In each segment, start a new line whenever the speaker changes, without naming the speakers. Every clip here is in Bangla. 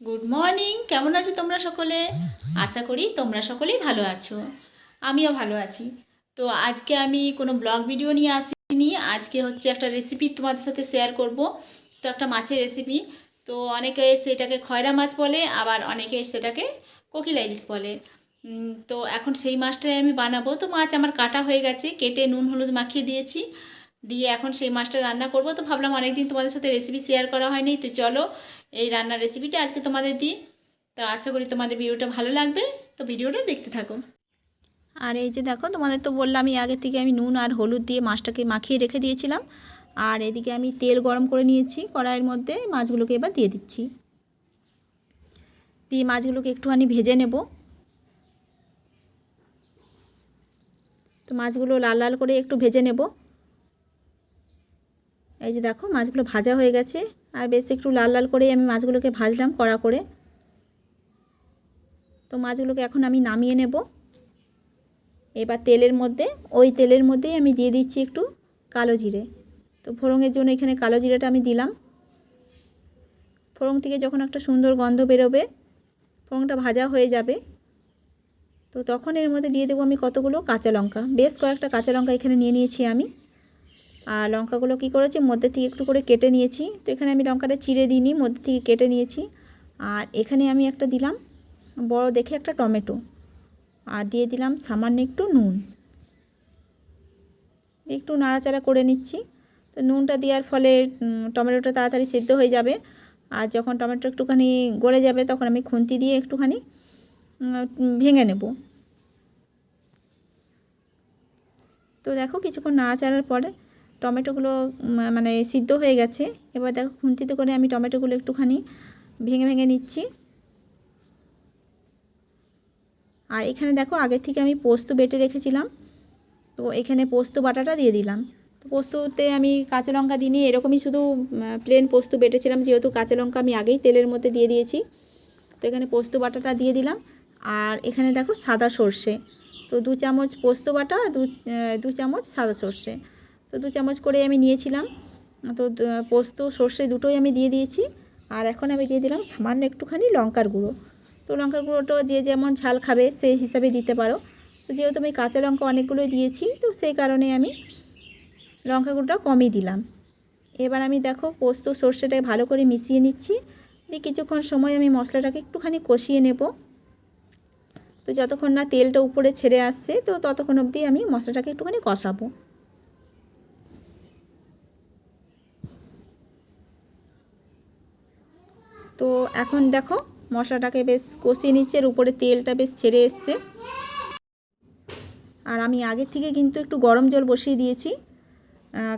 Good morning. কেমন আছো তোমরা সকলে? আশা করি তোমরা সকলেই ভালো আছো, আমিও ভালো আছি। তো আজকে আমি কোনো ব্লগ ভিডিও নিয়ে আসিনি। আজকে হচ্ছে একটা রেসিপি তোমাদের সাথে শেয়ার করব। তো একটা মাছের রেসিপি। তো অনেকে সেটাকে খয়রা মাছ বলে, আবার অনেকে সেটাকে কোকিলা ইলিশ বলে। তো এখন সেই মাছটাই আমি বানাবো। তো মাছ আমার কাটা হয়ে গেছে, কেটে নুন হলুদ মাখিয়ে দিয়েছি। দিয়ে এখন সেই মাছটা রান্না করব। তো ভাবলাম অনেকদিন তোমাদের সাথে রেসিপি শেয়ার করা হয়নি, তো চলো এই রান্নার রেসিপিটা আজকে তোমাদের দিই। তো আশা করি তোমাদের ভিডিওটা ভালো লাগবে। তো ভিডিওটা দেখতে থাকো। আর এই যে দেখো, তোমাদের তো বললামই আগে থেকে আমি নুন আর হলুদ দিয়ে মাছটাকে মাখিয়ে রেখে দিয়েছিলাম। আর এদিকে আমি তেল গরম করে নিয়েছি কড়াইয়ের মধ্যে। মাছগুলোকে এবার দিয়ে দিচ্ছি। দিয়ে মাছগুলোকে একটুখানি ভেজে নেব। তো মাছগুলো লাল লাল করে একটু ভেজে নেব। এই যে দেখো, মাছগুলো ভাজা হয়ে গেছে। আর বেশ একটু লাল লাল করেই আমি মাছগুলোকে ভাজলাম কড়া করে। তো মাছগুলোকে এখন আমি নামিয়ে নেব। এবার ওই তেলের মধ্যেই আমি দিয়ে দিচ্ছি একটু কালো জিরে। তো ফোড়নের জন্য এখানে কালো জিরেটা আমি দিলাম। ফোড়ন থেকে যখন একটা সুন্দর গন্ধ বেরোবে, ফোড়নটা ভাজা হয়ে যাবে, তো তখন এর মধ্যে দিয়ে দেবো আমি কতগুলো কাঁচা লঙ্কা। বেশ কয়েকটা কাঁচা লঙ্কা এখানে নিয়ে নিয়েছি আমি। আর লঙ্কাগুলো কী করেছি, মধ্যে থেকে একটু করে কেটে নিয়েছি। তো এখানে আমি লঙ্কাটা চিড়ে দিইনি, মধ্যে থেকে কেটে নিয়েছি। আর এখানে আমি একটা দিলাম বড় দেখে একটা টমেটো। আর দিয়ে দিলাম সামান্য একটু নুন। একটু নাড়াচাড়া করে নিচ্ছি। তো নুনটা দেওয়ার ফলে টমেটোটা তাড়াতাড়ি সেদ্ধ হয়ে যাবে। আর যখন টমেটো একটুখানি গলে যাবে, তখন আমি খুন্তি দিয়ে একটুখানি ভেঙে নেব। তো দেখো, কিছুক্ষণ নাড়াচাড়ার পরে টমেটোগুলো মানে সিদ্ধ হয়ে গেছে। এবার দেখো, খুন্তিতে করে আমি টমেটোগুলো একটুখানি ভেঙে ভেঙে নিচ্ছি। আর এখানে দেখো, আগের থেকে আমি পোস্ত বেটে রেখেছিলাম। তো এখানে পোস্ত বাটাটা দিয়ে দিলাম। তো পোস্ততে আমি কাঁচা লঙ্কা দিইনি, এরকমই শুধু প্লেন পোস্ত বেটেছিলাম, যেহেতু কাঁচা লঙ্কা আমি আগেই তেলের মধ্যে দিয়ে দিয়েছি। তো এখানে পোস্ত বাটাটা দিয়ে দিলাম। আর এখানে দেখো সাদা সর্ষে, তো 2 চামচ পোস্ত বাটা, 2 চামচ সাদা সর্ষে, তো 2 চামচ করে আমি নিয়েছিলাম। তো পোস্ত সর্ষে দুটোই আমি দিয়ে দিয়েছি। আর এখন আমি দিয়ে দিলাম সামান্য একটুখানি লঙ্কার গুঁড়ো। তো লঙ্কার গুঁড়োটা যে যেমন ঝাল খাবে সেই হিসাবে দিতে পারো। তো যেহেতু আমি কাঁচা লঙ্কা অনেকগুলোই দিয়েছি, তো সেই কারণে আমি লঙ্কা গুঁড়োটা কমই দিলাম। এবার আমি দেখো পোস্ত সর্ষেটাকে ভালো করে মিশিয়ে নিচ্ছি। দিয়ে কিছুক্ষণ সময় আমি মশলাটাকে একটুখানি কষিয়ে নেব। তো যতক্ষণ না তেলটা উপরে ছেড়ে আসছে, তো ততক্ষণ অবধি আমি মশলাটাকে একটুখানি কষাবো। তো এখন দেখো, মশলাটাকে বেশ কষিয়ে নিচ্ছে, এর উপরে তেলটা বেশ ছেড়ে এসছে। আর আমি আগের থেকে কিন্তু একটু গরম জল বসিয়ে দিয়েছি,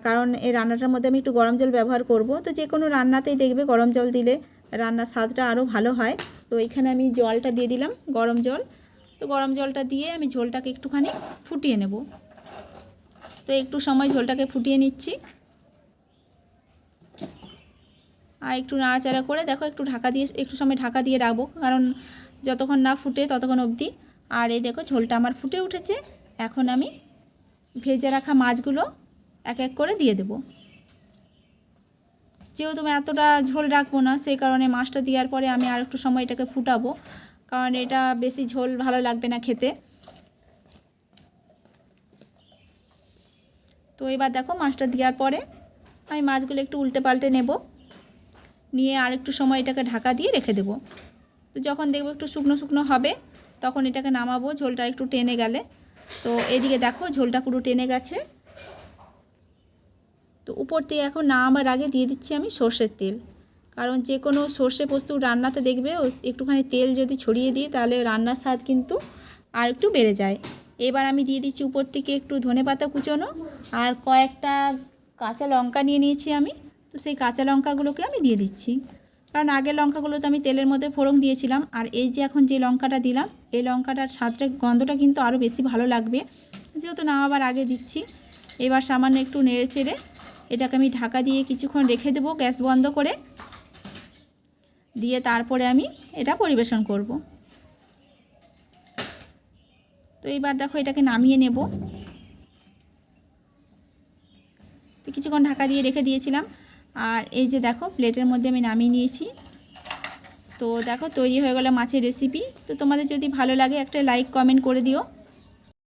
কারণ এই রান্নাটার মধ্যে আমি একটু গরম জল ব্যবহার করব। তো যে কোনো রান্নাতেই দেখবে গরম জল দিলে রান্নার স্বাদটা আরও ভালো হয়। তো এখানে আমি জলটা দিয়ে দিলাম, গরম জল। তো গরম জলটা দিয়ে আমি ঝোলটাকে একটুখানি ফুটিয়ে নেব। তো একটু সময় ঝোলটাকে ফুটিয়ে নিচ্ছি। আর একটু নাড়াচাড়া করে দেখো, একটু সময় ঢাকা দিয়ে রাখবো, কারণ যতক্ষণ না ফুটে ততক্ষণ অবধি। আর এই দেখো, ঝোলটা আমার ফুটে উঠেছে। এখন আমি ভেজে রাখা মাছগুলো এক এক করে দিয়ে দেব। যেহেতু আমি এতটা ঝোল রাখবো না, সেই কারণে মাছটা দেওয়ার পরে আমি আর একটু সময় এটাকে ফুটাবো, কারণ এটা বেশি ঝোল ভালো লাগবে না খেতে। তো এবার দেখো, মাছটা দেওয়ার পরে আমি মাছগুলো একটু উল্টে পাল্টে নেব, নিয়ে আর একটু সময় এটাকে ঢাকা দিয়ে রেখে দেব। তো যখন দেখবো একটু শুকনো শুকনো হবে, তখন এটাকে নামাবো, ঝোলটা একটু টেনে গেলে। তো এদিকে দেখো, ঝোলটা পুরো টেনে গেছে। তো উপর দিয়ে এখন নামাবার আগে দিয়ে দিচ্ছি আমি সর্ষের তেল, কারণ যে কোনো সর্ষে পোস্ত রান্নাতে দেখবে একটুখানি তেল যদি ছড়িয়ে দিই, তাহলে রান্নার স্বাদ কিন্তু আর একটু বেড়ে যায়। এবার আমি দিয়ে দিচ্ছি উপর থেকে একটু ধনেপাতা কুচোনো, আর কয়েকটা কাঁচা লঙ্কা নিয়ে নিয়েছি আমি। তো সেই কাঁচা লঙ্কাগুলোকে আমি দিয়ে দিচ্ছি, কারণ আগের লঙ্কাগুলো তো আমি তেলের মধ্যে ফোড়ন দিয়েছিলাম। আর এই যে এখন যে লঙ্কাটা দিলাম, এই লঙ্কাটার স্বাদটা গন্ধটা কিন্তু আরও বেশি ভালো লাগবে, যেহেতু নামাবার আগে দিচ্ছি। এবার সামান্য একটু নেড়ে চেড়ে এটাকে আমি ঢাকা দিয়ে কিছুক্ষণ রেখে দেবো, গ্যাস বন্ধ করে দিয়ে। তারপরে আমি এটা পরিবেশন করব। তো এবার দেখো, এটাকে নামিয়ে নেব। তো কিছুক্ষণ ঢাকা দিয়ে রেখে দিয়েছিলাম। আর এই যে দেখো, প্লেটের মধ্যে আমি নামিয়ে নিয়েছি। তো দেখো তৈরি হয়ে গেল মাছের রেসিপি। তো তোমাদের যদি ভালো লাগে একটা লাইক কমেন্ট করে দিও।